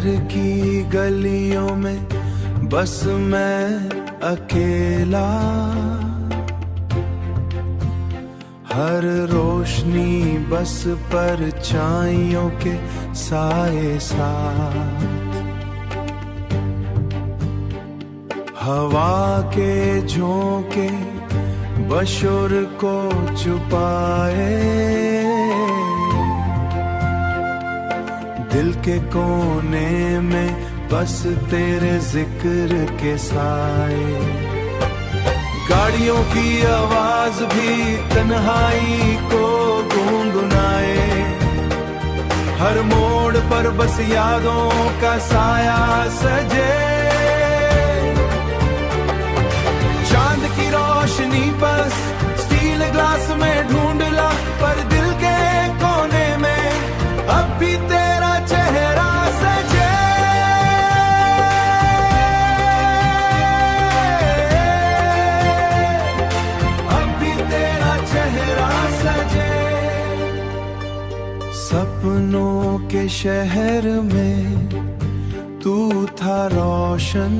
शहर की गलियों में बस मैं अकेला, हर रोशनी बस परछाइयों के साए साथ, हवा के झोंके बशोर को छुपाए, दिल के कोने में बस तेरे जिक्र के साए। गाड़ियों की आवाज भी तन्हाई को गुनगुनाए, हर मोड़ पर बस यादों का साया सजे। चांद की रोशनी बस स्टील ग्लास में ढूंढ ला, पर दिल के कोने में अब भी तेरा चेहरा सजे। अब भी तेरा चेहरा सजे। सपनों के शहर में तू था रोशन,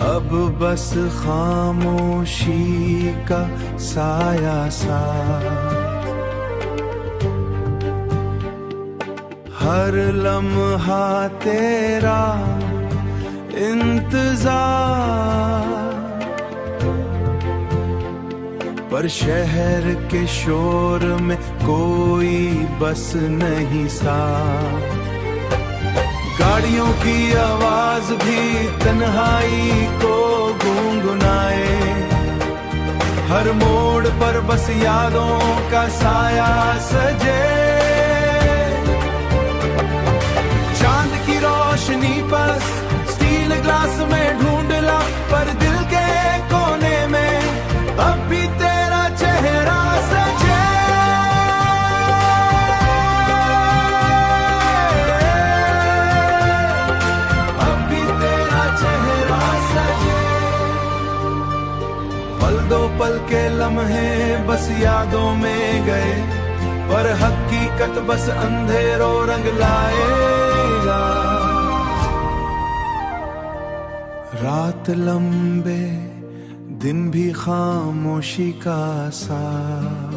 अब बस खामोशी का साया साथ, हर लम्हा तेरा इंतजार, पर शहर के शोर में कोई बस नहीं साथ। गाड़ियों की आवाज भी तन्हाई को गुनगुनाए, हर मोड़ पर बस यादों का साया सजे। चांद की रोशनी बस स्टील ग्लास में ढूंढ ला, पर दिल के कोने में अब भी तेरा चेहरा सजे। पल दो पल के लम्हे बस यादों में गए, पर हकीकत बस अंधेरों रंग लाएगा। रात लंबे दिन भी खामोशी का साथ,